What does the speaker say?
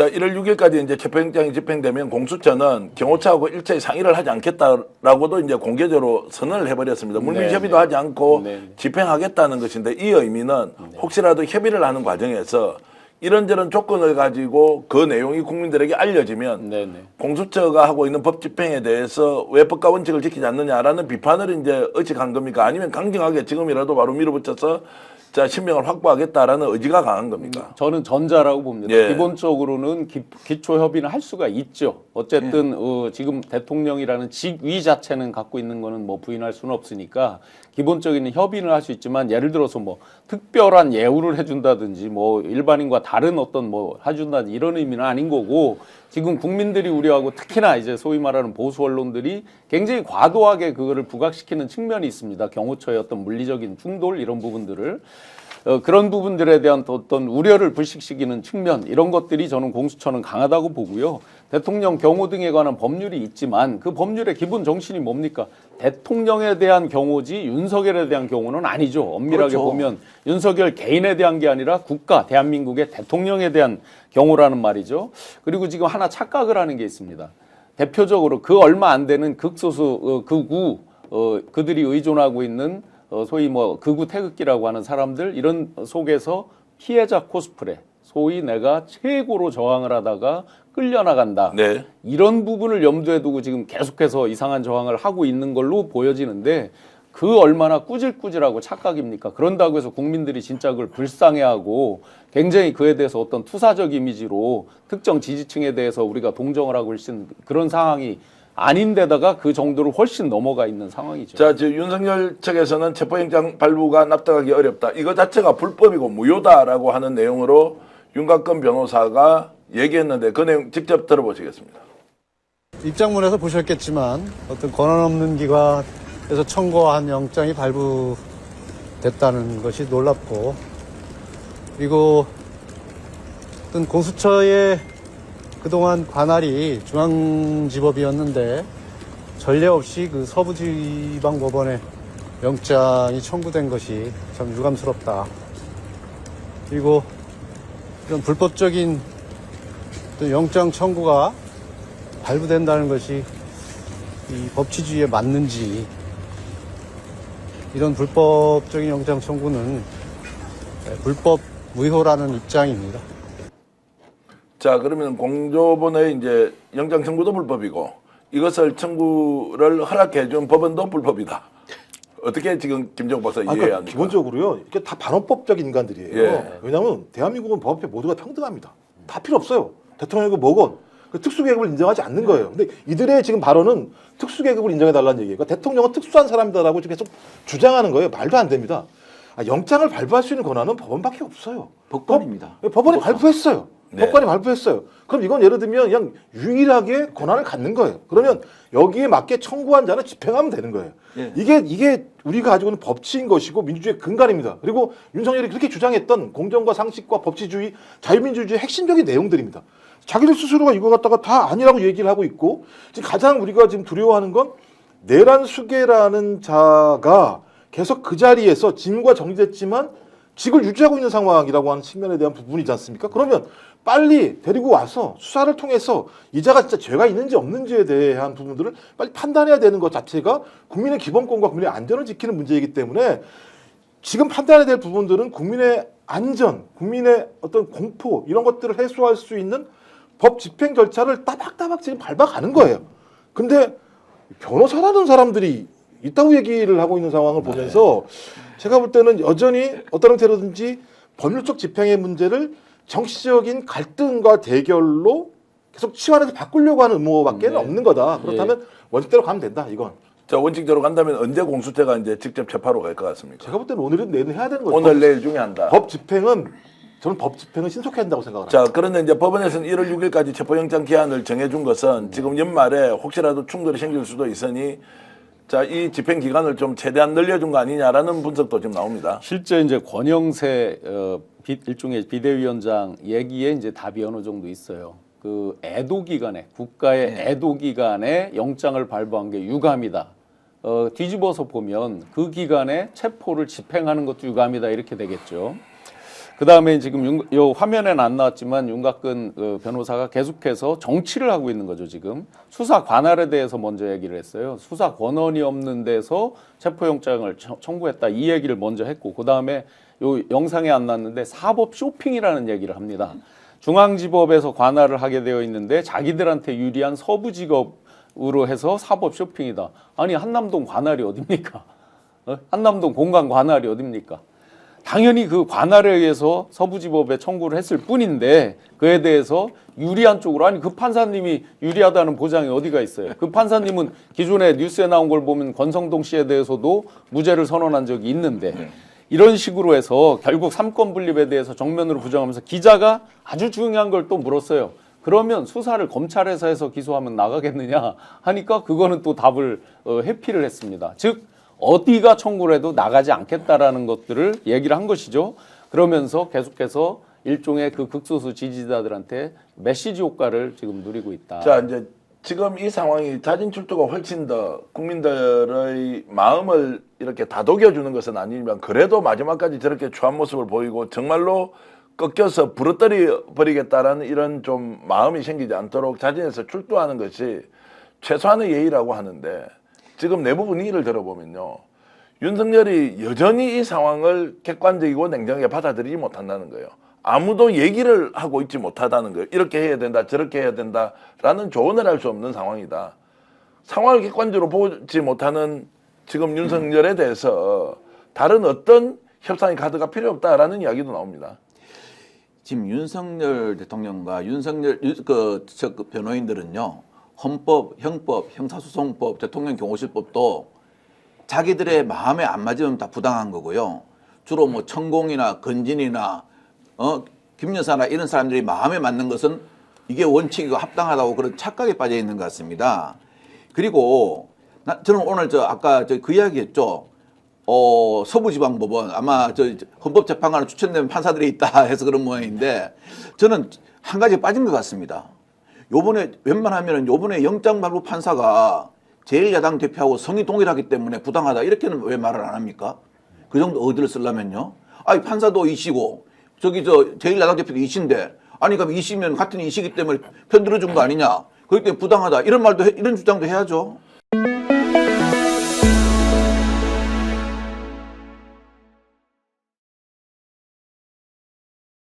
자, 1월 6일까지 이제 체포영장이 집행되면 공수처는 경호처하고 일체의 상의를 하지 않겠다라고도 이제 공개적으로 선언을 해버렸습니다. 물밑협의도 하지 않고 집행하겠다는 것인데 이 의미는 혹시라도 협의를 하는 과정에서 이런저런 조건을 가지고 그 내용이 국민들에게 알려지면 공수처가 하고 있는 법 집행에 대해서 왜 법과 원칙을 지키지 않느냐라는 비판을 이제 의식한 겁니까? 아니면 강경하게 지금이라도 바로 밀어붙여서 자, 신명을 확보하겠다라는 의지가 강한 겁니까? 저는 전자라고 봅니다. 예. 기본적으로는 기초 협의는 할 수가 있죠. 어쨌든 지금 대통령이라는 직위 자체는 갖고 있는 거는 뭐 부인할 수는 없으니까 기본적인 협의는 할 수 있지만 예를 들어서 뭐 특별한 예우를 해준다든지 뭐 일반인과 다른 어떤 뭐 해준다든지 이런 의미는 아닌 거고 지금 국민들이 우려하고 특히나 이제 소위 말하는 보수 언론들이 굉장히 과도하게 그거를 부각시키는 측면이 있습니다. 경호처의 어떤 물리적인 충돌 이런 부분들을 그런 부분들에 대한 어떤 우려를 불식시키는 측면 이런 것들이 저는 공수처는 강하다고 보고요. 대통령 경호 등에 관한 법률이 있지만 그 법률의 기본 정신이 뭡니까? 대통령에 대한 경호지 윤석열에 대한 경호는 아니죠. 엄밀하게 그렇죠. 보면 윤석열 개인에 대한 게 아니라 국가 대한민국의 대통령에 대한 경호라는 말이죠. 그리고 지금 하나 착각을 하는 게 있습니다. 대표적으로 그 얼마 안 되는 극소수 극우 그들이 의존하고 있는 소위 뭐 극우 태극기라고 하는 사람들 이런 속에서 피해자 코스프레 소위 내가 최고로 저항을 하다가 끌려나간다. 네. 이런 부분을 염두에 두고 지금 계속해서 이상한 저항을 하고 있는 걸로 보여지는데 그 얼마나 꾸질꾸질하고 착각입니까? 그런다고 해서 국민들이 진짜 그걸 불쌍해하고 굉장히 그에 대해서 어떤 투사적 이미지로 특정 지지층에 대해서 우리가 동정을 하고 있는 그런 상황이 아닌데다가 그 정도로 훨씬 넘어가 있는 상황이죠. 자, 지금 윤석열 측에서는 체포영장 발부가 납득하기 어렵다. 이거 자체가 불법이고 무효다라고 하는 내용으로 윤곽근 변호사가 얘기했는데 그 내용 직접 들어보시겠습니다. 입장문에서 보셨겠지만 어떤 권한 없는 기관에서 청구한 영장이 발부됐다는 것이 놀랍고 그리고 어떤 공수처의 그동안 관할이 중앙지법이었는데 전례 없이 그 서부지방법원에 영장이 청구된 것이 참 유감스럽다. 그리고 이런 불법적인 영장 청구가 발부된다는 것이 이 법치주의에 맞는지 이런 불법적인 영장 청구는 불법 무효라는 입장입니다. 자, 그러면 공조본의 이제 영장 청구도 불법이고 이것을 청구를 허락해 준 법원도 불법이다. 어떻게 지금 김정욱 박사 이해해야 그러니까 합니까? 기본적으로요. 이게 다 반헌법적인 인간들이에요. 예. 왜냐하면 대한민국은 법 앞에 모두가 평등합니다. 다 필요 없어요. 대통령이고 뭐건 그 특수계급을 인정하지 않는 거예요. 근데 이들의 지금 발언은 특수계급을 인정해달라는 얘기예요. 그러니까 대통령은 특수한 사람이다라고 지금 계속 주장하는 거예요. 말도 안 됩니다. 영장을 발부할 수 있는 권한은 법원밖에 없어요. 법관입니다. 법원이 발부했어요. 네. 법관이 발부했어요. 그럼 이건 예를 들면 그냥 유일하게 권한을 갖는 거예요. 그러면 여기에 맞게 청구한 자는 집행하면 되는 거예요. 예. 이게 우리가 가지고 있는 법치인 것이고 민주주의의 근간입니다. 그리고 윤석열이 그렇게 주장했던 공정과 상식과 법치주의, 자유민주주의의 핵심적인 내용들입니다. 자기들 스스로가 이거 갖다가 다 아니라고 얘기를 하고 있고 지금 가장 우리가 지금 두려워하는 건 내란 수계라는 자가 계속 그 자리에서 직무가 정지됐지만 직을 유지하고 있는 상황이라고 하는 측면에 대한 부분이지 않습니까? 그러면 빨리 데리고 와서 수사를 통해서 이 자가 진짜 죄가 있는지 없는지에 대한 부분들을 빨리 판단해야 되는 것 자체가 국민의 기본권과 국민의 안전을 지키는 문제이기 때문에 지금 판단해야 될 부분들은 국민의 안전, 국민의 어떤 공포 이런 것들을 해소할 수 있는 법 집행 절차를 따박따박 지금 밟아가는 거예요. 근데 변호사라는 사람들이 있다고 얘기를 하고 있는 상황을 보면서 제가 볼 때는 여전히 어떤 형태로든지 법률적 집행의 문제를 정치적인 갈등과 대결로 계속 치환해서 바꾸려고 하는 음모밖에 없는 거다. 그렇다면 원칙대로 가면 된다. 이건. 자, 원칙대로 간다면 언제 공수처가 이제 직접 재판으로 갈 것 같습니까? 제가 볼 때는 오늘은 내일은 해야 되는 거죠. 오늘 내일 중에 한다. 저는 법 집행은 신속해야 한다고 생각을 합니다. 자, 그런데 이제 법원에서는 1월 6일까지 체포영장 기한을 정해준 것은 지금 연말에 혹시라도 충돌이 생길 수도 있으니 자, 이 집행 기간을 좀 최대한 늘려준 거 아니냐라는 분석도 지금 나옵니다. 실제 이제 권영세 일종의 비대위원장 얘기에 이제 답이 어느 정도 있어요. 그 애도 기간에 국가의 애도 기간에 영장을 발부한 게 유감이다. 뒤집어서 보면 그 기간에 체포를 집행하는 것도 유감이다 이렇게 되겠죠. 그다음에 지금 요 화면에는 안 나왔지만 윤곽근 변호사가 계속해서 정치를 하고 있는 거죠. 지금 수사 관할에 대해서 먼저 얘기를 했어요. 수사 권한이 없는 데서 체포영장을 청구했다 이 얘기를 먼저 했고 그다음에 요 영상에 안 나왔는데 사법 쇼핑이라는 얘기를 합니다. 중앙지법에서 관할을 하게 되어 있는데 자기들한테 유리한 서부지법으로 해서 사법 쇼핑이다. 아니 한남동 관할이 어딥니까? 한남동 공간 관할이 어딥니까? 당연히 그 관할에 의해서 서부지법에 청구를 했을 뿐인데 그에 대해서 유리한 쪽으로 아니 그 판사님이 유리하다는 보장이 어디가 있어요? 그 판사님은 기존에 뉴스에 나온 걸 보면 권성동 씨에 대해서도 무죄를 선언한 적이 있는데 이런 식으로 해서 결국 삼권 분립에 대해서 정면으로 부정하면서 기자가 아주 중요한 걸 또 물었어요. 그러면 수사를 검찰에서 해서 기소하면 나가겠느냐 하니까 그거는 또 답을 회피를 했습니다. 즉 어디가 청구를 해도 나가지 않겠다라는 것들을 얘기를 한 것이죠. 그러면서 계속해서 일종의 그 극소수 지지자들한테 메시지 효과를 지금 누리고 있다. 자, 이제 지금 이 상황이 자진 출두가 훨씬 더 국민들의 마음을 이렇게 다독여주는 것은 아니지만 그래도 마지막까지 저렇게 추한 모습을 보이고 정말로 꺾여서 부러뜨려 버리겠다라는 이런 좀 마음이 생기지 않도록 자진해서 출두하는 것이 최소한의 예의라고 하는데 지금 내부 분위기를 들어보면요. 윤석열이 여전히 이 상황을 객관적이고 냉정하게 받아들이지 못한다는 거예요. 아무도 얘기를 하고 있지 못하다는 거예요. 이렇게 해야 된다, 저렇게 해야 된다라는 조언을 할 수 없는 상황이다. 상황을 객관적으로 보지 못하는 지금 윤석열에 대해서 다른 어떤 협상의 카드가 필요 없다라는 이야기도 나옵니다. 지금 윤석열 대통령과 윤석열 그 변호인들은요. 헌법, 형법, 형사소송법, 대통령 경호실법도 자기들의 마음에 안 맞으면 다 부당한 거고요. 주로 뭐 천공이나 건진이나 김 여사나 이런 사람들이 마음에 맞는 것은 이게 원칙이고 합당하다고 그런 착각에 빠져 있는 것 같습니다. 그리고 저는 오늘 아까 그 이야기했죠. 서부지방법원 아마 헌법재판관을 추천된 판사들이 있다 해서 그런 모양인데 저는 한 가지 빠진 것 같습니다. 요번에 웬만하면 요번에 영장 발부 판사가 제1야당 대표하고 성이 동일하기 때문에 부당하다 이렇게는 왜 말을 안 합니까? 그 정도 어디를 쓰려면요. 아니 판사도 이시고 제1야당 대표도 이신데 아니 그럼 이시면 같은 이시기 때문에 편 들어준 거 아니냐? 그렇기 때문에 부당하다 이런 말도 이런 주장도 해야죠.